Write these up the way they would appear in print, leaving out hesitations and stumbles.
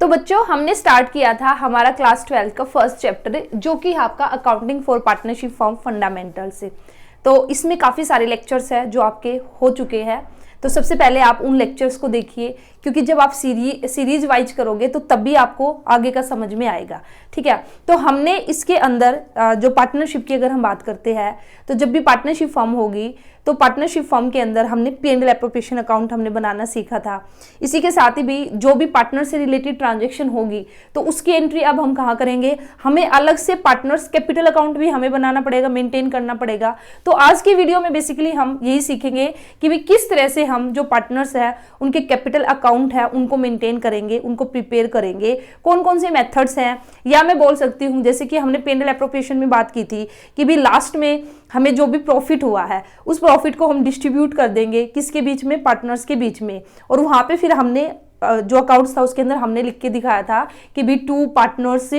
तो बच्चों हमने स्टार्ट किया था हमारा क्लास 12 का फर्स्ट चैप्टर, जो कि आपका accounting for partnership form fundamental से। तो इसमें काफ़ी सारे लेक्चर्स हैं जो आपके हो चुके हैं। तो सबसे पहले आप उन लेक्चर्स को देखिए, क्योंकि जब आप सीरीज वाइज करोगे तो तब भी आपको आगे का समझ में आएगा। ठीक है, तो हमने इसके अंदर जो पार्टनरशिप की अगर हम बात करते हैं, तो जब भी पार्टनरशिप फॉर्म होगी तो पार्टनरशिप फॉर्म के अंदर हमने P&L एप्रोप्रिएशन अकाउंट हमने बनाना सीखा था। इसी के साथ ही भी जो भी पार्टनर से रिलेटेड ट्रांजेक्शन होगी तो उसकी एंट्री अब हम कहाँ करेंगे, हमें अलग से पार्टनर्स कैपिटल अकाउंट भी हमें बनाना पड़ेगा, मेंटेन करना पड़ेगा। तो आज की वीडियो में बेसिकली हम यही सीखेंगे कि भी किस तरह से हम जो पार्टनर्स है उनके कैपिटल अकाउंट है उनको मेंटेन करेंगे, उनको प्रिपेयर करेंगे, कौन कौन से मेथड्स हैं। या मैं बोल सकती हूँ जैसे कि हमने P&L एप्रोप्रिएशन में बात की थी कि भी लास्ट में हमें जो भी प्रॉफिट हुआ है उस प्रॉफिट को हम डिस्ट्रीब्यूट कर देंगे किसके बीच में, पार्टनर्स के बीच में। और वहां पे फिर हमने जो अकाउंट्स था उसके अंदर हमने लिख के दिखाया था कि भी 2 पार्टनर्स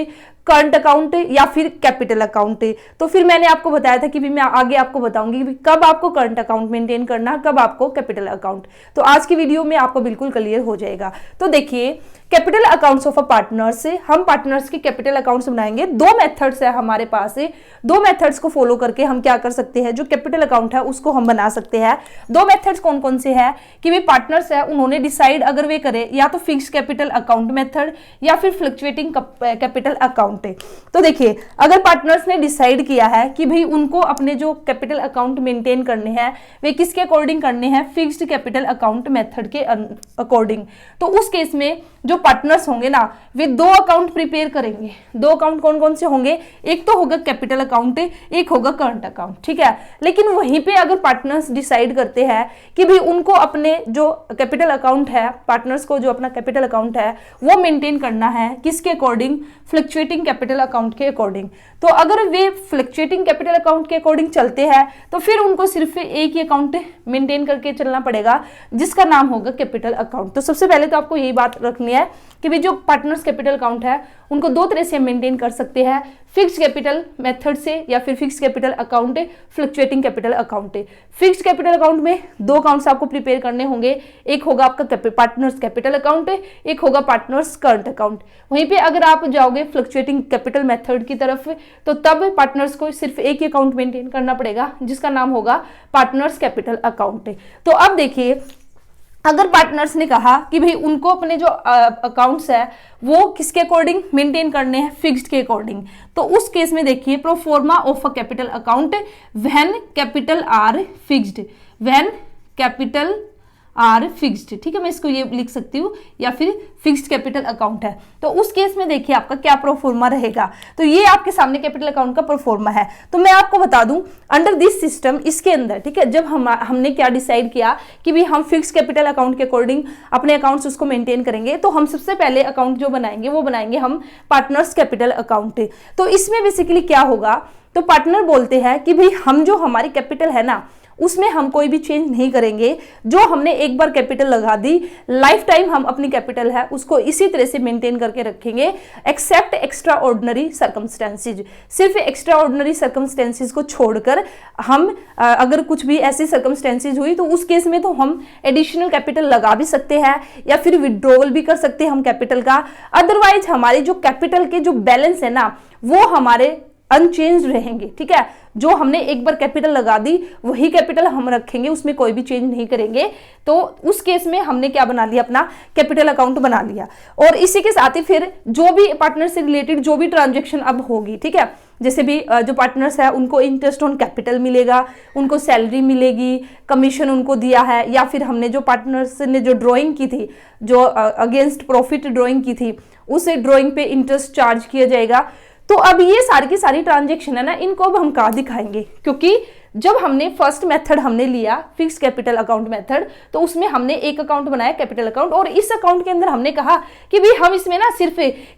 करंट अकाउंट या फिर कैपिटल अकाउंट। तो फिर मैंने आपको बताया था कि भी मैं आगे आपको बताऊंगी कि कब आपको करंट अकाउंट मेंटेन करना, कब आपको कैपिटल अकाउंट। तो आज की वीडियो में आपको बिल्कुल क्लियर हो जाएगा। तो देखिए, capital accounts of a partners से हम पार्टनर्स के कैपिटल अकाउंट्स बनाएंगे। 2 मेथड्स है हमारे पास, 2 मेथड्स को फॉलो करके हम क्या कर सकते हैं, जो कैपिटल अकाउंट है उसको हम बना सकते हैं। 2 मेथड्स कौन कौन से हैं कि वे पार्टनर्स है उन्होंने डिसाइड अगर वे करें या तो फिक्स्ड कैपिटल अकाउंट मेथड या फिर फ्लक्चुएटिंग कैपिटल अकाउंट। तो देखिए, अगर पार्टनर्स ने डिसाइड किया है कि भाई उनको अपने जो कैपिटल अकाउंट मेंटेन करने हैं वे किसके अकॉर्डिंग करने हैं, फिक्स्ड कैपिटल अकाउंट मेथड के अकॉर्डिंग, तो उस केस में जो पार्टनर्स होंगे ना वे 2 अकाउंट प्रिपेयर करेंगे। 2 अकाउंट कौन कौन से होंगे, एक तो होगा कैपिटल अकाउंट, एक होगा करंट अकाउंट। ठीक है, लेकिन वहीं पे अगर पार्टनर्स डिसाइड करते हैं कि भाई उनको अपने जो कैपिटल अकाउंट है, पार्टनर्स को जो अपना कैपिटल अकाउंट है वो मेंटेन करना है किसके अकॉर्डिंग, फ्लक्चुएटिंग कैपिटल अकाउंट के अकॉर्डिंग। तो अगर वे फ्लक्चुएटिंग कैपिटल अकाउंट के अकॉर्डिंग चलते हैं तो फिर उनको सिर्फ एक ही अकाउंट मेंटेन करके चलना पड़ेगा जिसका नाम होगा कैपिटल अकाउंट। तो सबसे पहले तो आपको यही बात रखनी है कि भी जो पार्टनर्स कैपिटल अकाउंट है उनको 2 तरह से मेंटेन कर सकते हैं, फिक्स्ड कैपिटल मेथड से या फिर fixed capital account, fluctuating capital account. Fixed capital account में 2 अकाउंट्स आपको प्रिपेयर करने होंगे, एक होगा आपका पार्टनर्स कैपिटल अकाउंट, एक होगा पार्टनर्स करंट अकाउंट। वहीं पे अगर आप जाओगे फ्लक्चुएटिंग कैपिटल मेथड की तरफ तो तब पार्टनर्स को सिर्फ एक ही अकाउंट मेंटेन करना पड़ेगा जिसका नाम होगा पार्टनर्स कैपिटल अकाउंट। तो अब देखिए, अगर पार्टनर्स ने कहा कि भाई उनको अपने जो अकाउंट्स है वो किसके अकॉर्डिंग मेंटेन करने हैं, फिक्स्ड के अकॉर्डिंग, तो उस केस में देखिए, proforma of a capital account when capital are fixed, when capital are fixed. ठीक है, मैं इसको ये लिख सकती हूँ, या फिर फिक्स्ड कैपिटल अकाउंट है तो उस केस में देखिए आपका क्या प्रोफॉर्मा रहेगा। तो ये आपके सामने कैपिटल अकाउंट का प्रोफॉर्मा है। तो मैं आपको बता दूं, अंडर दिस सिस्टम, इसके अंदर, ठीक है, जब हमने क्या डिसाइड किया कि भी हम फिक्स्ड कैपिटल अकाउंट के अकॉर्डिंग अपने अकाउंट्स उसको मेंटेन करेंगे, तो हम सबसे पहले अकाउंट जो बनाएंगे वो बनाएंगे हम पार्टनर्स कैपिटल अकाउंट। तो इसमें बेसिकली क्या होगा, तो पार्टनर बोलते हैं कि भाई हम जो हमारी कैपिटल है ना उसमें हम कोई भी चेंज नहीं करेंगे, जो हमने एक बार कैपिटल लगा दी लाइफ टाइम हम अपनी कैपिटल है उसको इसी तरह से मेंटेन करके रखेंगे, एक्सेप्ट एक्स्ट्रा ऑर्डिनरी सर्कमस्टेंसेज। सिर्फ एक्स्ट्रा ऑर्डिनरी सर्कमस्टेंसेज को छोड़कर हम अगर कुछ भी ऐसी सर्कमस्टेंसेज हुई तो उस केस में तो हम एडिशनल कैपिटल लगा भी सकते हैं या फिर विड्रॉवल भी कर सकते हैं हम कैपिटल का। अदरवाइज हमारी जो कैपिटल के जो बैलेंस है ना वो हमारे अनचेंज रहेंगे। ठीक है, जो हमने एक बार कैपिटल लगा दी वही कैपिटल हम रखेंगे, उसमें कोई भी चेंज नहीं करेंगे। तो उस केस में हमने क्या बना लिया, अपना कैपिटल अकाउंट बना लिया। और इसी के साथ ही फिर जो भी पार्टनर से रिलेटेड जो भी ट्रांजेक्शन अब होगी, ठीक है, जैसे भी जो पार्टनर्स है उनको इंटरेस्ट ऑन कैपिटल मिलेगा, उनको सैलरी मिलेगी, कमीशन उनको दिया है, या फिर हमने जो पार्टनर्स ने जो ड्राइंग की थी, जो अगेंस्ट प्रॉफिट ड्राइंग की थी, उस ड्राइंग पे इंटरेस्ट चार्ज किया जाएगा। तो अब ये सारी की सारी ट्रांजेक्शन है ना, इनको अब हम कहाँ दिखाएंगे, क्योंकि जब हमने फर्स्ट मेथड हमने लिया फिक्स्ड कैपिटल अकाउंट मेथड तो उसमें हमने एक अकाउंट बनाया कैपिटल अकाउंट, और इस अकाउंट के अंदर हमने कहा कि भाई हम इसमें ना सिर्फ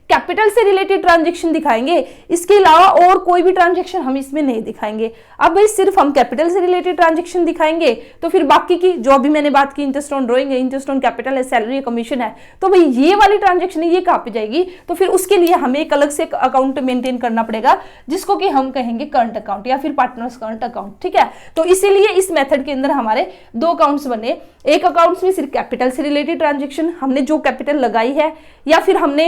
कैपिटल से रिलेटेड ट्रांजेक्शन दिखाएंगे, इसके अलावा और कोई भी ट्रांजेक्शन हम इसमें नहीं दिखाएंगे। अब भाई सिर्फ हम कैपिटल से रिलेटेड ट्रांजेक्शन दिखाएंगे तो फिर बाकी की जो भी मैंने बात की, इंटरेस्ट ऑन ड्राइंग है, इंटरेस्ट ऑन कैपिटल है, सैलरी है, कमीशन है, तो भाई ये वाली ट्रांजेक्शन है ये कहाँ पे जाएगी, तो फिर उसके लिए हमें एक अलग से अकाउंट मेंटेन करना पड़ेगा जिसको कि हम कहेंगे करंट अकाउंट या फिर पार्टनर्स करंट अकाउंट। ठीक है। तो इसीलिए इस मेथड के अंदर हमारे दो अकाउंट्स बने। एक अकाउंट्स में सिर्फ कैपिटल से रिलेटेड ट्रांजेक्शन, हमने जो कैपिटल लगाई है या फिर हमने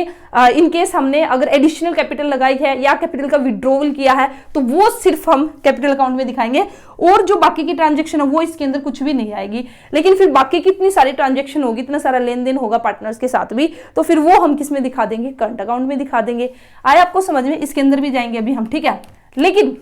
इन केस हमने अगर एडिशनल कैपिटल लगाई है या कैपिटल का विड्रॉवल किया है तो वो सिर्फ हम कैपिटल अकाउंट में दिखाएंगे, और जो बाकी की ट्रांजेक्शन है वो इसके अंदर कुछ भी नहीं आएगी। लेकिन फिर बाकी की इतनी सारी ट्रांजेक्शन होगी, इतना सारा लेन देन होगा पार्टनर्स के साथ भी, तो फिर वो हम किस में दिखा देंगे, करंट अकाउंट में दिखा देंगे। आया आपको समझ में? इसके अंदर भी जाएंगे अभी हम, ठीक है। लेकिन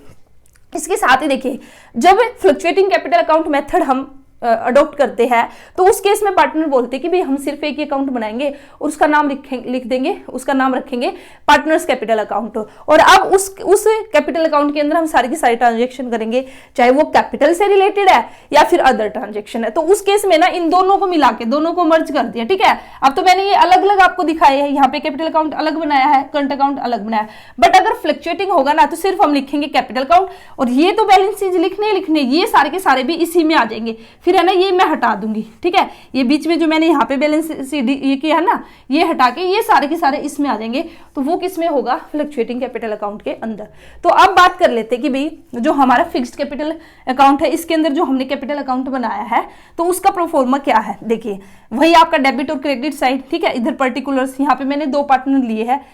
इसके साथ ही देखिए, जब फ्लक्चुएटिंग कैपिटल अकाउंट मेथड हम अडॉप्ट करते हैं तो उस केस में पार्टनर बोलते हैं कि भाई हम सिर्फ एक ही अकाउंट बनाएंगे और उसका नाम लिख देंगे, उसका नाम रखेंगे पार्टनर्स कैपिटल अकाउंट, और अब उस कैपिटल अकाउंट के अंदर हम सारी की सारी ट्रांजेक्शन करेंगे, चाहे वो कैपिटल से रिलेटेड है या फिर अदर ट्रांजेक्शन है। तो उस केस में ना इन दोनों को मिला के दोनों को मर्ज कर दिया, ठीक है। अब तो मैंने ये अलग अलग आपको दिखाया है, यहाँ पे कैपिटल अकाउंट अलग बनाया है, करंट अकाउंट अलग बनाया है, बट अगर फ्लक्चुएटिंग होगा ना तो सिर्फ हम लिखेंगे कैपिटल अकाउंट, और ये तो बैलेंस शीट लिखने ये सारे के सारे भी इसी में आ जाएंगे। फिर है ना, ये मैं हटा दूंगी, ठीक है। ये बीच में जो मैंने यहाँ पे बैलेंस शीट ये किया है ना, ये हटा के ये सारे के सारे इसमें आ जाएंगे, तो वो किस में होगा, फ्लक्चुएटिंग कैपिटल अकाउंट के अंदर। तो अब बात कर लेते हैं कि भाई जो हमारा फिक्स्ड कैपिटल अकाउंट है, इसके अंदर जो हमने कैपिटल अकाउंट बनाया है तो उसका प्रोफॉर्मा क्या है। देखिए वही आपका डेबिट और क्रेडिट साइड, ठीक है। इधर पर्टिकुलर्स यहाँ पे मैंने दो पार्टनर लिए हैं,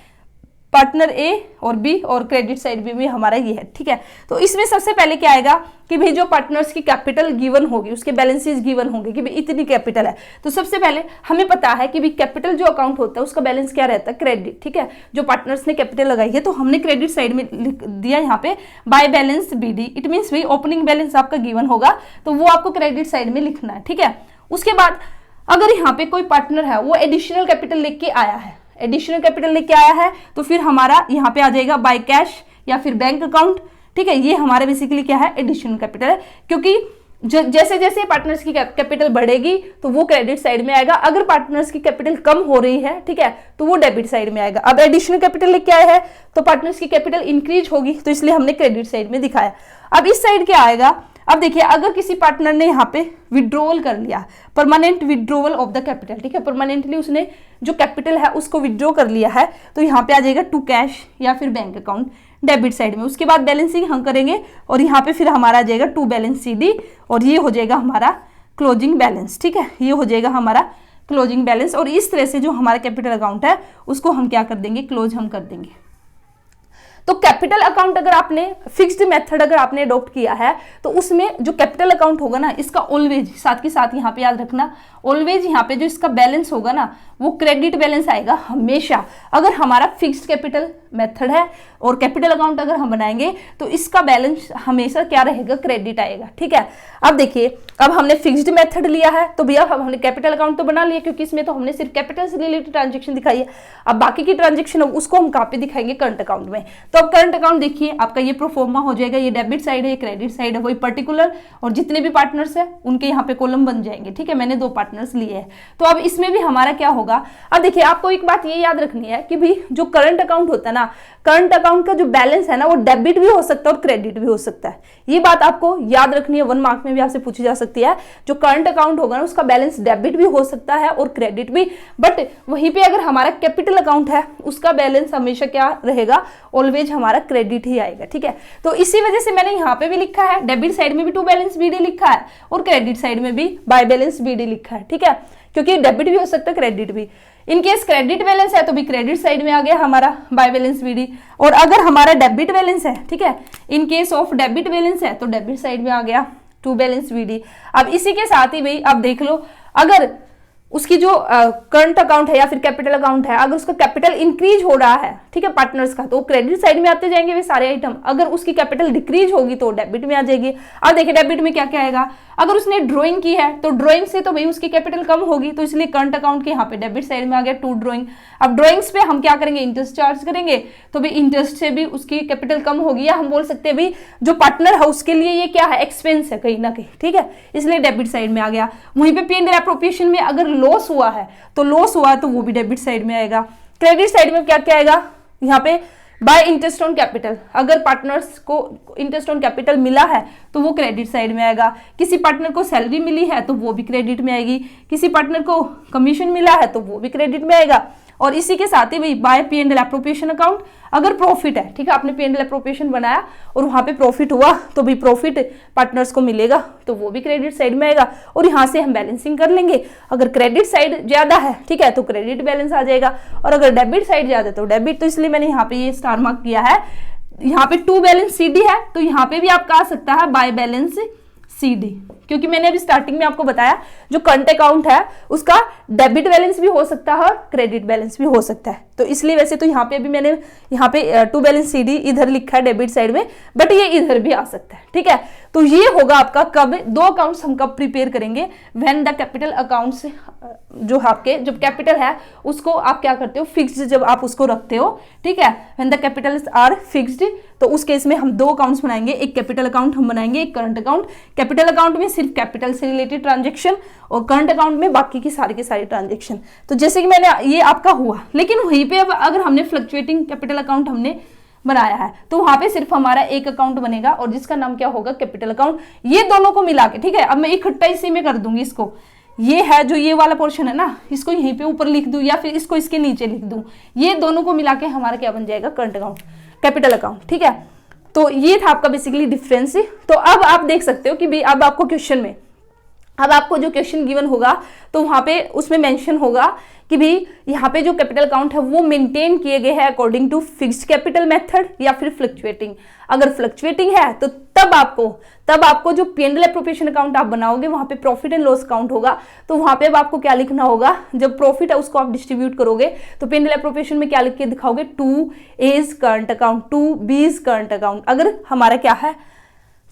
पार्टनर ए और बी, और क्रेडिट साइड भी हमारा ये है, ठीक है। तो इसमें सबसे पहले क्या आएगा कि भाई जो पार्टनर्स की कैपिटल गिवन होगी उसके बैलेंसेस गिवन होंगे कि भाई इतनी कैपिटल है। तो सबसे पहले हमें पता है कि भाई कैपिटल जो अकाउंट होता है उसका बैलेंस क्या रहता है, क्रेडिट, ठीक है। जो पार्टनर्स ने कैपिटल लगाई है तो हमने क्रेडिट साइड में लिख दिया यहाँ पे by balance BD, it means भाई ओपनिंग बैलेंस आपका गिवन होगा तो वो आपको क्रेडिट साइड में लिखना है, ठीक है। उसके बाद अगर यहाँ पे कोई पार्टनर है वो एडिशनल कैपिटल लेके आया है, एडिशनल कैपिटल लेके आया है तो फिर हमारा यहाँ पे आ जाएगा बाय कैश या फिर बैंक अकाउंट, ठीक है। ये हमारे बेसिकली क्या है, एडिशनल कैपिटल है, क्योंकि जैसे जैसे पार्टनर्स की कैपिटल बढ़ेगी तो वो क्रेडिट साइड में आएगा। अगर पार्टनर्स की कैपिटल कम हो रही है, ठीक है, तो वो डेबिट साइड में आएगा। अब एडिशनल कैपिटल लेके आए हैं तो पार्टनर्स की कैपिटल इंक्रीज होगी तो इसलिए हमने क्रेडिट साइड में दिखाया। अब इस साइड क्या आएगा, अब देखिए अगर किसी पार्टनर ने यहाँ पे विड्रॉवल कर लिया, permanent withdrawal of the capital, ठीक है, परमानेंटली उसने जो कैपिटल है उसको विड्रॉ कर लिया है तो यहाँ पे आ जाएगा टू कैश या फिर बैंक अकाउंट डेबिट साइड में। उसके बाद बैलेंसिंग हम करेंगे और यहाँ पे फिर हमारा आ जाएगा टू बैलेंस सीडी, और ये हो जाएगा हमारा क्लोजिंग बैलेंस, ठीक है। ये हो जाएगा हमारा क्लोजिंग बैलेंस, और इस तरह से जो हमारा कैपिटल अकाउंट है उसको हम क्या कर देंगे, क्लोज हम कर देंगे। तो कैपिटल अकाउंट अगर आपने फिक्स्ड मेथड अगर आपने अडॉप्ट किया है तो उसमें जो कैपिटल अकाउंट होगा ना, इसका ऑलवेज साथ के साथ यहाँ पे याद रखना, ऑलवेज यहाँ पे जो इसका बैलेंस होगा ना वो क्रेडिट बैलेंस आएगा हमेशा। अगर हमारा फिक्स्ड कैपिटल मेथड है और कैपिटल अकाउंट अगर हम बनाएंगे तो इसका बैलेंस हमेशा क्या रहेगा, क्रेडिट आएगा, ठीक है। अब देखिए, अब हमने फिक्स्ड मेथड लिया है तो भैया हमने कैपिटल अकाउंट तो बना लिया क्योंकि इसमें तो हमने सिर्फ कैपिटल से रिलेटेड ट्रांजेक्शन दिखाई है। अब बाकी की ट्रांजेक्शन उसको हम कहाँ पे दिखाएंगे, करंट अकाउंट में। तो अब करंट अकाउंट देखिए आपका ये प्रोफॉर्मा हो जाएगा, ये डेबिट साइड है, ये क्रेडिट साइड है, वही पर्टिकुलर और जितने भी पार्टनर्स है उनके यहाँ पे कॉलम बन जाएंगे, ठीक है। मैंने दो पार्टनर्स लिए हैं तो अब इसमें भी हमारा क्या होगा। अब देखिए आपको एक बात ये याद रखनी है कि भाई जो करंट अकाउंट होता है ना, करंट अकाउंट का जो बैलेंस है ना वो डेबिट भी हो सकता है और क्रेडिट भी हो सकता है। ये बात आपको याद रखनी है, 1 मार्क में भी आपसे पूछी जा सकती है। जो करंट अकाउंट होगा ना उसका बैलेंस डेबिट भी हो सकता है और क्रेडिट भी, बट वहीं पे अगर हमारा कैपिटल अकाउंट है उसका बैलेंस हमेशा क्या रहेगा, ऑलवेज हमारा क्रेडिट ही आएगा, ठीक है। तो इसी वजह से मैंने यहाँ पे भी लिखा है, डेबिट साइड में भी टू बैलेंस बीडी लिखा है और क्रेडिट साइड में भी बाय बैलेंस बीडी लिखा है, ठीक है, क्योंकि डेबिट भी हो सकता है क्रेडिट भी। इन केस क्रेडिट बैलेंस है तो भी क्रेडिट साइड में आ गया हमारा बाय बैलेंस बीडी, और अगर हमारा डेबिट बैलेंस है, ठीक है, in case of debit balance है तो डेबिट साइड में आ गया टू बैलेंस बीडी। अब इसी के साथ ही भाई अब देख लो, अगर उसकी जो करंट अकाउंट है या फिर कैपिटल अकाउंट है, अगर उसका कैपिटल इंक्रीज हो रहा है, ठीक है, पार्टनर्स का, तो क्रेडिट साइड में आते जाएंगे वे सारे आइटम। अगर उसकी कैपिटल डिक्रीज होगी तो डेबिट में आ जाएगी। अब देखिए डेबिट में क्या क्या आएगा, अगर उसने ड्राइंग की है तो ड्राइंग से तो भाई उसकी कैपिटल कम होगी तो इसलिए करंट अकाउंट के यहाँ पे डेबिट साइड में आ गया टू ड्राइंग। अब ड्राइंग्स पे हम क्या करेंगे, इंटरेस्ट चार्ज करेंगे तो भाई इंटरेस्ट से भी उसकी कैपिटल कम होगी, या हम बोल सकते हैं भाई जो पार्टनर है उसके लिए ये क्या है, एक्सपेंस है कहीं ना कहीं, ठीक है, इसलिए डेबिट साइड में आ गया। वहीं पे पे एंड एप्रोप्रिएशन में अगर लॉस हुआ है तो लॉस हुआ है तो वो भी डेबिट साइड में आएगा। क्रेडिट साइड में क्या क्या आएगा, यहाँ पे बाय इंटरेस्ट ऑन कैपिटल, अगर पार्टनर्स को इंटरेस्ट ऑन कैपिटल मिला है तो वो क्रेडिट साइड में आएगा। किसी पार्टनर को सैलरी मिली है तो वो भी क्रेडिट में आएगी। किसी पार्टनर को कमीशन मिला है तो वो भी क्रेडिट में आएगा। और इसी के साथ ही भाई by P and L appropriation account, अगर प्रॉफिट है, ठीक है, आपने पी एंड एल एप्रोप्रिएशन बनाया और वहां पे प्रॉफिट हुआ तो भी प्रॉफिट पार्टनर्स को मिलेगा, तो वो भी क्रेडिट साइड में आएगा और यहाँ से हम बैलेंसिंग कर लेंगे। अगर क्रेडिट साइड ज्यादा है, ठीक है, तो क्रेडिट बैलेंस आ जाएगा, और अगर डेबिट साइड ज्यादा है तो डेबिट। तो इसलिए मैंने यहाँ पे ये स्टार मार्क किया है। यहाँ पे टू बैलेंस सी डी है, तो यहाँ पे भी आपका आ सकता है बाय बैलेंस सी डी, क्योंकि मैंने अभी स्टार्टिंग में आपको बताया जो करंट अकाउंट है उसका डेबिट बैलेंस भी हो सकता है और क्रेडिट बैलेंस भी हो सकता है। तो इसलिए वैसे तो यहाँ पे भी मैंने यहाँ पे टू बैलेंस सी डी इधर लिखा है डेबिट साइड में, बट ये इधर भी आ सकता है, ठीक है। तो ये होगा आपका कब, दो अकाउंट्स हम कब प्रिपेयर करेंगे, व्हेन द कैपिटल अकाउंट्स, जो आपके जब कैपिटल है उसको आप क्या करते हो, फिक्स्ड जब आप उसको रखते हो, ठीक है, when the capitals are fixed, तो उस केस में हम दो अकाउंट्स बनाएंगे, एक कैपिटल अकाउंट हम बनाएंगे, एक करंट अकाउंट। कैपिटल अकाउंट में सिर्फ कैपिटल से रिलेटेड ट्रांजेक्शन और करंट अकाउंट में बाकी की सारी ट्रांजेक्शन। तो जैसे कि मैंने ये आपका हुआ, लेकिन वहीं पे अब अगर हमने फ्लक्चुएटिंग कैपिटल अकाउंट हमने बनाया है तो वहां पे सिर्फ हमारा एक अकाउंट बनेगा और जिसका नाम क्या होगा, कैपिटल अकाउंट। ये दोनों को मिला के, ठीक है, अब मैं इकट्ठा इसी में कर दूंगी इसको, ये है जो ये वाला पोर्शन है ना, इसको यहीं पे ऊपर लिख दूं या फिर इसको इसके नीचे लिख दूं, ये दोनों को मिला के हमारा क्या बन जाएगा, करंट अकाउंट, कैपिटल अकाउंट, ठीक है। तो ये था आपका बेसिकली डिफरेंस। तो अब आप देख सकते हो कि भाई अब आपको क्वेश्चन में, अब आपको जो क्वेश्चन गिवन होगा तो वहां पे उसमें मेंशन होगा कि भी यहाँ पे जो कैपिटल अकाउंट है वो मेंटेन किए गए हैं according to fixed capital method या फिर फ्लक्चुएटिंग। अगर फ्लक्चुएटिंग है तो तब आपको जो P and L appropriation account आप बनाओगे वहां पे प्रॉफिट एंड लॉस अकाउंट होगा, तो वहां पे अब आपको क्या लिखना होगा, जब प्रॉफिट है उसको आप डिस्ट्रीब्यूट करोगे तो पी एंड एल एप्रोप्रिएशन में क्या लिख के दिखाओगे, to A's current account, to B's current account, अगर हमारा क्या है,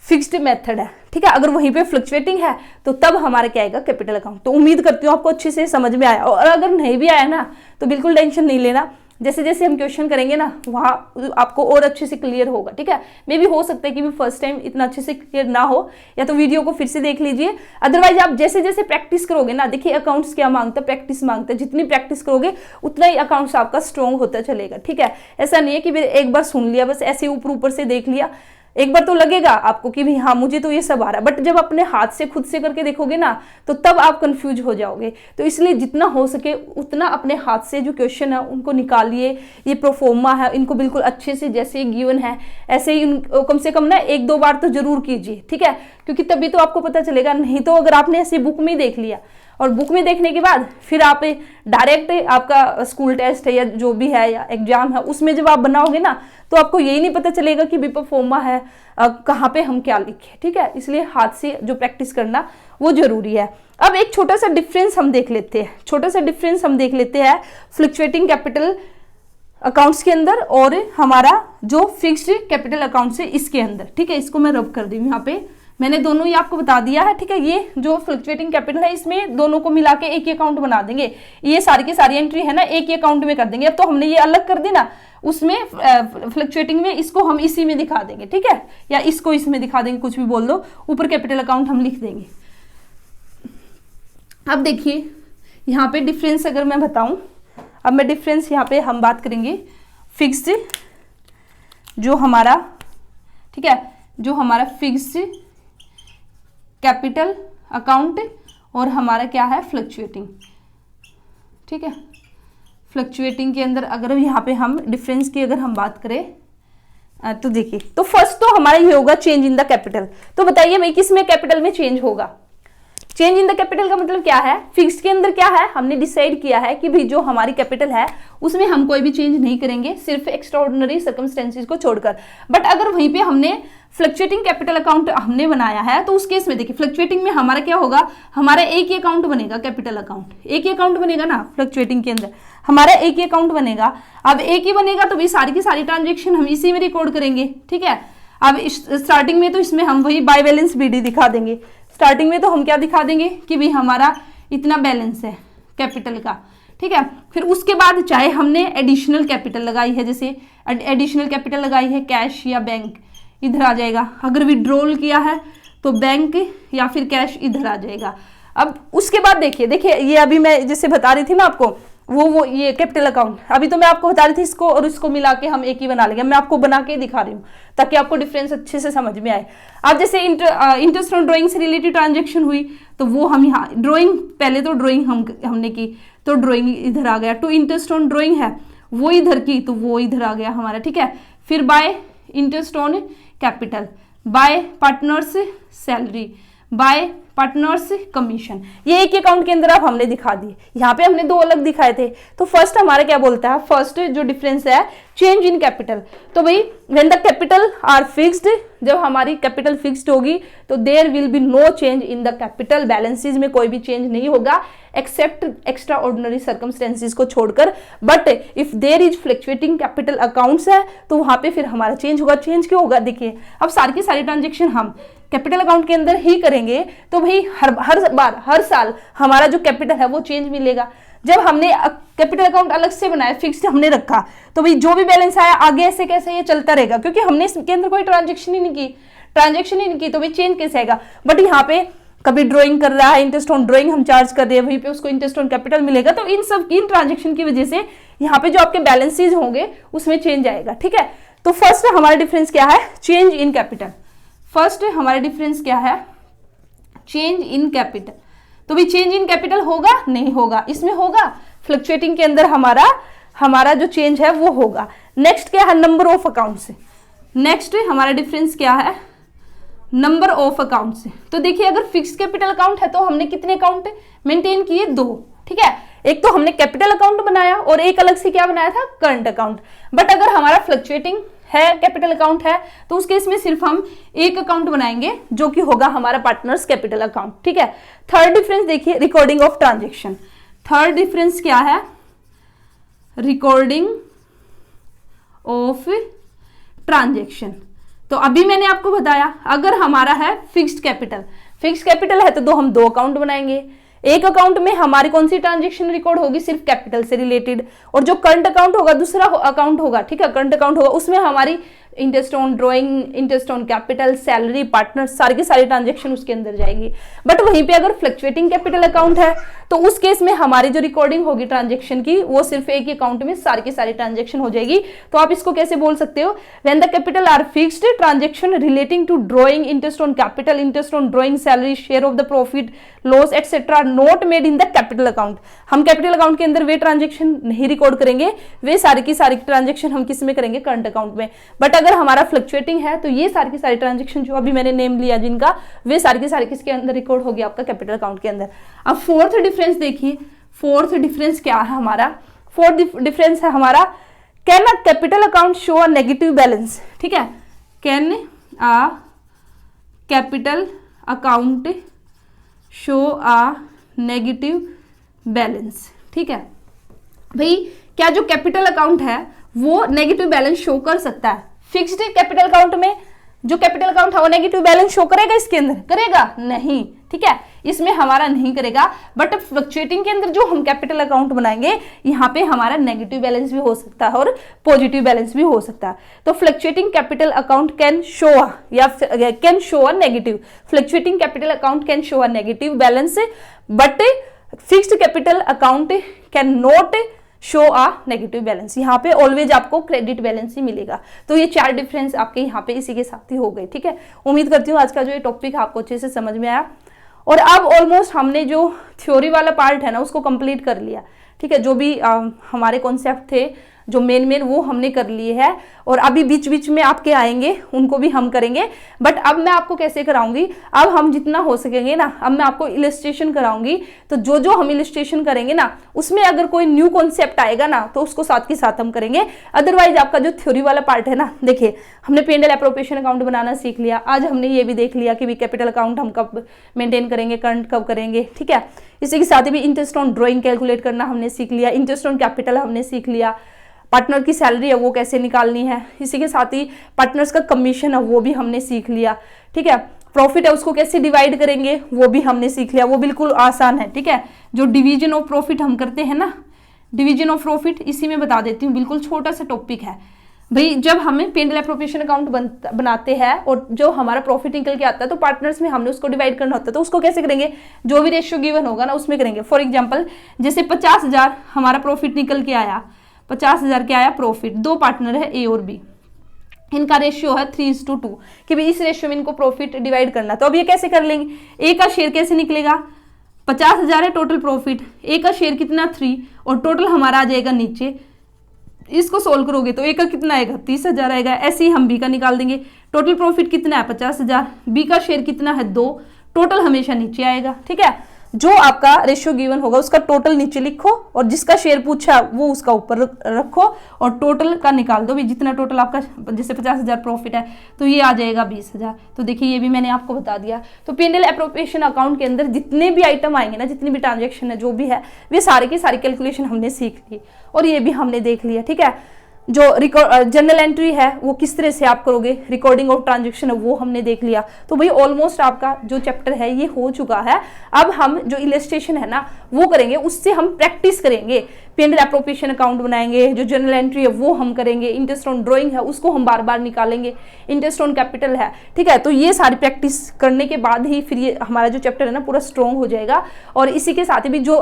फिक्स्ड मेथड है, ठीक है। अगर वहीं पे फ्लक्चुएटिंग है तो तब हमारा क्या आएगा, कैपिटल अकाउंट। तो उम्मीद करती हूँ आपको अच्छे से समझ में आया, और अगर नहीं भी आया ना तो बिल्कुल टेंशन नहीं लेना, जैसे जैसे हम क्वेश्चन करेंगे ना वहां आपको और अच्छे से क्लियर होगा, ठीक है। मे भी हो सकता है कि भी फर्स्ट टाइम इतना अच्छे से क्लियर ना हो, या तो वीडियो को फिर से देख लीजिए, अदरवाइज आप जैसे जैसे प्रैक्टिस करोगे ना, देखिए अकाउंट्स क्या मांगता है, प्रैक्टिस मांगता है, जितनी प्रैक्टिस करोगे उतना ही अकाउंट्स आपका स्ट्रॉन्ग होता चलेगा, ठीक है। ऐसा नहीं है कि एक बार सुन लिया बस ऐसे ऊपर ऊपर से देख लिया, एक बार तो लगेगा आपको कि भी हाँ मुझे तो ये सब आ रहा है, बट जब अपने हाथ से खुद से करके देखोगे ना तो तब आप कंफ्यूज हो जाओगे। तो इसलिए जितना हो सके उतना अपने हाथ से जो क्वेश्चन है उनको निकालिए, ये प्रोफोर्मा है इनको बिल्कुल अच्छे से जैसे गिवन है ऐसे ही कम से कम ना एक दो बार तो जरूर कीजिए, ठीक है, क्योंकि तभी तो आपको पता चलेगा। नहीं तो अगर आपने ऐसे बुक में ही देख लिया और बुक में देखने के बाद फिर आप डायरेक्ट आपका स्कूल टेस्ट है या जो भी है या एग्जाम है उसमें जब आप बनाओगे ना तो आपको यही नहीं पता चलेगा कि परफॉर्मा है कहाँ पे हम क्या लिखे, ठीक है। इसलिए हाथ से जो प्रैक्टिस करना वो जरूरी है। अब एक छोटा सा डिफरेंस हम देख लेते हैं, फ्लक्चुएटिंग कैपिटल अकाउंट्स के अंदर और हमारा जो फिक्स्ड कैपिटल अकाउंट है इसके अंदर, ठीक है। इसको मैं रब कर दी हूँ, यहाँ पे मैंने दोनों ही आपको बता दिया है, ठीक है। ये जो फ्लक्चुएटिंग कैपिटल है इसमें दोनों को मिला के एक ही अकाउंट बना देंगे, ये सारी की सारी एंट्री है ना एक ही अकाउंट में कर देंगे। अब तो हमने ये अलग कर दी ना, उसमें फ्लक्चुएटिंग में इसको हम इसी में दिखा देंगे, ठीक है, या इसको इसमें दिखा देंगे, कुछ भी बोल दो, ऊपर कैपिटल अकाउंट हम लिख देंगे। अब देखिए यहाँ पे डिफरेंस अगर मैं बताऊं, अब मैं डिफरेंस यहाँ पे हम बात करेंगे फिक्स्ड जो हमारा, ठीक है, जो हमारा फिक्स्ड कैपिटल अकाउंट और हमारा क्या है फ्लक्चुएटिंग, ठीक है। फ्लक्चुएटिंग के अंदर अगर यहाँ पे हम डिफरेंस की अगर हम बात करें तो देखिए, तो फर्स्ट तो हमारा ये होगा चेंज इन द कैपिटल। तो बताइए भाई किस में कैपिटल में चेंज होगा, चेंज इन द कैपिटल का मतलब क्या है, फिक्स्ड के अंदर क्या है, हमने डिसाइड किया है कि भाई जो हमारी कैपिटल है उसमें हम कोई भी चेंज नहीं करेंगे, सिर्फ एक्स्ट्राऑर्डिनरी सर्कमस्टेंसेस को छोड़कर। बट अगर वहीं पे हमने फ्लक्चुएटिंग कैपिटल अकाउंट हमने बनाया है तो उस केस में देखिए फ्लक्चुएटिंग में हमारा क्या होगा, हमारा एक ही अकाउंट बनेगा, कैपिटल अकाउंट एक ही अकाउंट बनेगा ना, फ्लक्चुएटिंग के अंदर हमारा एक ही अकाउंट बनेगा। अब एक ही बनेगा तो भाई सारी की सारी ट्रांजेक्शन हम इसी में रिकॉर्ड करेंगे, ठीक है। अब स्टार्टिंग में तो इसमें हम वही बाय बैलेंस बीडी दिखा देंगे, स्टार्टिंग में तो हम क्या दिखा देंगे कि भाई हमारा इतना बैलेंस है कैपिटल का, ठीक है। फिर उसके बाद चाहे हमने एडिशनल कैपिटल लगाई है, जैसे एडिशनल कैपिटल लगाई है कैश या बैंक, इधर आ जाएगा। अगर विड्रॉल किया है तो बैंक या फिर कैश इधर आ जाएगा। अब उसके बाद देखिए ये अभी मैं जैसे बता रही थी ना आपको वो ये कैपिटल अकाउंट, अभी तो मैं आपको बता रही थी इसको और इसको मिला के हम एक ही बना लेंगे, मैं आपको बना के दिखा रही हूँ ताकि आपको डिफरेंस अच्छे से समझ में आए। अब जैसे इंटरेस्ट ऑन ड्राइंग से रिलेटेड ट्रांजेक्शन हुई तो वो हम यहाँ ड्राइंग, पहले तो ड्राइंग हमने की तो ड्राइंग इधर आ गया, टू इंटरेस्ट ऑन ड्राइंग है वो इधर की, तो वो इधर आ गया हमारा, ठीक है। फिर bye interest on capital, bye partners salary, bye partners commission, ये एक अकाउंट के अंदर अब हमने दिखा दी। यहाँ पे हमने दो अलग दिखाए थे। तो फर्स्ट हमारा क्या बोलता है, फर्स्ट जो डिफरेंस है चेंज इन कैपिटल। तो भाई when the capital are fixed, जब हमारी कैपिटल फिक्स्ड होगी तो there will be no change in the capital, balances में कोई भी चेंज नहीं होगा एक्सेप्ट एक्स्ट्रा ऑर्डिनरी सर्कमस्टेंसेज को छोड़कर। But if there is fluctuating capital accounts है तो वहां पे फिर हमारा चेंज होगा। चेंज क्यों होगा, देखिए अब सारी की सारी ट्रांजेक्शन हम कैपिटल अकाउंट के अंदर ही करेंगे तो भाई हर साल हमारा जो कैपिटल है वो चेंज मिलेगा। जब हमने कैपिटल अकाउंट अलग से बनाया, फिक्स्ड हमने रखा, तो भाई जो भी बैलेंस आया आगे ऐसे कैसे ये चलता रहेगा, क्योंकि हमने इसके अंदर कोई ट्रांजेक्शन ही नहीं की, तो भाई चेंज कैसे आएगा। बट यहाँ पे कभी ड्राइंग कर रहा है, इंटरेस्ट ऑन ड्राइंग हम चार्ज कर रहे हैं, वहीं पे उसको इंटरेस्ट ऑन कैपिटल मिलेगा। तो इन ट्रांजेक्शन की वजह से यहाँ पे जो आपके बैलेंसेज होंगे उसमें चेंज आएगा, ठीक है। तो फर्स्ट हमारा डिफरेंस क्या है, चेंज इन कैपिटल। फर्स्ट हमारा डिफरेंस क्या है, चेंज इन कैपिटल। तो भी चेंज इन कैपिटल होगा, नहीं होगा, इसमें होगा, फ्लक्चुएटिंग के अंदर हमारा जो चेंज है वो होगा। नेक्स्ट क्या है, नंबर ऑफ अकाउंट से। नेक्स्ट हमारा डिफरेंस क्या है, नंबर ऑफ अकाउंट से। तो देखिए अगर फिक्स्ड कैपिटल अकाउंट है तो हमने कितने अकाउंट मेंटेन किए, दो, ठीक है। एक तो हमने कैपिटल अकाउंट बनाया और एक अलग से क्या बनाया था, करंट अकाउंट। बट अगर हमारा फ्लक्चुएटिंग है, कैपिटल अकाउंट है, तो उस केस में सिर्फ हम एक अकाउंट बनाएंगे जो कि होगा हमारा पार्टनर्स कैपिटल अकाउंट, ठीक है। थर्ड डिफरेंस देखिए, recording of transaction. Third difference क्या है, रिकॉर्डिंग ऑफ ट्रांजेक्शन। तो अभी मैंने आपको बताया अगर हमारा है फिक्स्ड कैपिटल है तो हम दो अकाउंट बनाएंगे। एक अकाउंट में हमारी कौन सी ट्रांजेक्शन रिकॉर्ड होगी, सिर्फ कैपिटल से रिलेटेड, और जो करंट अकाउंट होगा दूसरा अकाउंट होगा, ठीक है, करंट अकाउंट होगा, उसमें हमारी interest on drawing, interest on capital, salary, partner, सारी की सारी ट्रांजेक्शन उसके अंदर जाएगी। बट वहीं पे अगर फ्लक्चुएटिंग कैपिटल अकाउंट है तो उस केस में हमारी जो रिकॉर्डिंग होगी ट्रांजेक्शन की वो सिर्फ एक ही अकाउंट में सारी की सारी ट्रांजेक्शन हो जाएगी। तो आप इसको कैसे बोल सकते हो, when the capital are fixed, transaction relating to drawing, interest on capital, interest on drawing, salary, share of the profit, loss etcetera not made in the capital account. हम कैपिटल अकाउंट के अंदर वे ट्रांजेक्शन नहीं record करेंगे, वे सारी की सारी transaction हम किस में करेंगे, करंट अकाउंट में। बट अगर हमारा फ्लक्चुएटिंग है तो ये सारी की सारी ट्रांजेक्शन जो अभी मैंने नेम लिया जिनका, वे सारी की सारी किसके अंदर रिकॉर्ड होगी, आपका कैपिटल अकाउंट के अंदर। अब फोर्थ डिफरेंस देखिए, फोर्थ डिफरेंस क्या है हमारा, फोर्थ डिफरेंस है हमारा, can a capital account show a negative balance, ठीक है, can a capital account show a negative balance, ठीक है। भाई क्या जो कैपिटल अकाउंट है वो नेगेटिव बैलेंस शो कर सकता है? फिक्स्ड कैपिटल अकाउंट में जो कैपिटल अकाउंट है वो नेगेटिव बैलेंस शो करेगा, इसके अंदर करेगा नहीं, ठीक है, इसमें हमारा नहीं करेगा। बट फ्लक्चुएटिंग के अंदर जो हम कैपिटल अकाउंट बनाएंगे यहाँ पे हमारा नेगेटिव बैलेंस भी हो सकता है और पॉजिटिव बैलेंस भी हो सकता है। तो fluctuating capital account can show या can show a negative, fluctuating capital account can show a negative balance, but fixed capital account can not show a negative balance. यहाँ पे ऑलवेज आपको क्रेडिट बैलेंस ही मिलेगा। तो ये चार डिफरेंस आपके यहाँ पे इसी के साथ ही हो गए, ठीक है। उम्मीद करती हूँ आज का जो ये टॉपिक आपको अच्छे से समझ में आया। और अब ऑलमोस्ट हमने जो थ्योरी वाला पार्ट है ना उसको कंप्लीट कर लिया, ठीक है। जो भी हमारे कॉन्सेप्ट थे जो मेन वो हमने कर लिए हैं, और अभी बीच बीच में आपके आएंगे उनको भी हम करेंगे। बट अब मैं आपको कैसे कराऊंगी, अब हम जितना हो सकेंगे ना, अब मैं आपको इलस्ट्रेशन कराऊंगी। तो जो जो हम इलस्ट्रेशन करेंगे ना उसमें अगर कोई न्यू कॉन्सेप्ट आएगा ना तो उसको साथ के साथ हम करेंगे। अदरवाइज आपका जो थ्योरी वाला पार्ट है ना, देखिए हमने पेंडल एप्रोप्रिएशन अकाउंट बनाना सीख लिया, आज हमने ये भी देख लिया कि कैपिटल अकाउंट हम कब मेंटेन करेंगे, करंट कब करेंगे, ठीक है। इसी के साथ ही इंटरेस्ट ऑन ड्राइंग कैलकुलेट करना हमने सीख लिया, इंटरेस्ट ऑन कैपिटल हमने सीख लिया, पार्टनर की सैलरी है वो कैसे निकालनी है, इसी के साथ ही पार्टनर्स का कमीशन है वो भी हमने सीख लिया, ठीक है। प्रॉफिट है उसको कैसे डिवाइड करेंगे वो भी हमने सीख लिया, वो बिल्कुल आसान है, ठीक है। जो डिवीजन ऑफ प्रॉफिट हम करते हैं ना, डिवीजन ऑफ प्रॉफिट इसी में बता देती हूँ, बिल्कुल छोटा सा टॉपिक है भाई। जब हमें पेंडल एप्रोप्रिएशन अकाउंट बनाते हैं और जो हमारा प्रॉफिट निकल के आता है तो पार्टनर्स में हमने उसको डिवाइड करना होता है, तो उसको कैसे करेंगे, जो भी रेशियो गिवन होगा ना उसमें करेंगे। फॉर एग्जाम्पल जैसे 50,000 हमारा प्रॉफिट निकल के आया, 50,000 के आया प्रॉफिट, दो पार्टनर है ए और बी, इनका रेशियो है 3:2 कि भाई इस रेशियो में इनको प्रॉफिट डिवाइड करना। तो अब ये कैसे कर लेंगे, ए का शेयर कैसे निकलेगा, 50,000 है टोटल प्रॉफिट, ए का शेयर कितना 3 और टोटल हमारा आ जाएगा नीचे। इसको सोल्व करोगे तो ए का कितना आएगा 30,000 आएगा। ऐसे ही हम बी का निकाल देंगे। टोटल प्रॉफिट कितना है 50,000, बी का शेयर कितना है 2, टोटल हमेशा नीचे आएगा। ठीक है, जो आपका रेशियो गिवन होगा उसका टोटल नीचे लिखो और जिसका शेयर पूछा वो उसका ऊपर रखो और टोटल का निकाल दो भी। जितना टोटल आपका जैसे 50,000 प्रॉफिट है तो ये आ जाएगा 20,000। तो देखिए ये भी मैंने आपको बता दिया। तो P&L एप्रोप्रिएशन अकाउंट के अंदर जितने भी आइटम आएंगे ना, जितनी भी ट्रांजेक्शन है जो भी है, वे सारे की सारी कैलकुलेशन हमने सीख ली और ये भी हमने देख लिया। ठीक है, जो जर्नल एंट्री है वो किस तरह से आप करोगे, रिकॉर्डिंग ऑफ ट्रांजेक्शन है वो हमने देख लिया। तो भाई ऑलमोस्ट आपका जो चैप्टर है ये हो चुका है। अब हम जो इलस्ट्रेशन है ना वो करेंगे, उससे हम प्रैक्टिस करेंगे। P&L एप्रोप्रिएशन अकाउंट बनाएंगे, जो जर्नल एंट्री है वो हम करेंगे, इंटरेस्ट ऑन ड्राइंग है उसको हम बार बार निकालेंगे, इंटरेस्ट ऑन कैपिटल है। ठीक है, तो ये सारी प्रैक्टिस करने के बाद ही फिर ये हमारा जो चैप्टर है ना पूरा स्ट्रॉन्ग हो जाएगा। और इसी के साथ ही भी जो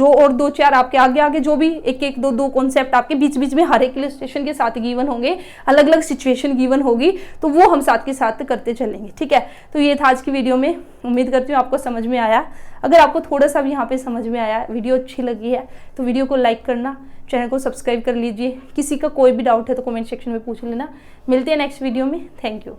और 2-4 आपके आगे आगे जो भी 1-1, 2-2 कॉन्सेप्ट आपके बीच बीच में हर एक इलस्ट्रेशन के साथ गिवन होंगे, अलग अलग सिचुएशन गिवन होगी, तो वो हम साथ के साथ करते चलेंगे। ठीक है, तो ये था आज की वीडियो में। उम्मीद करती हूँ आपको समझ में आया। अगर आपको थोड़ा सा भी यहाँ पे समझ में आया, वीडियो अच्छी लगी है तो वीडियो को लाइक करना, चैनल को सब्सक्राइब कर लीजिए। किसी का कोई भी डाउट है तो कमेंट सेक्शन में पूछ लेना। मिलते हैं नेक्स्ट वीडियो में। Thank you.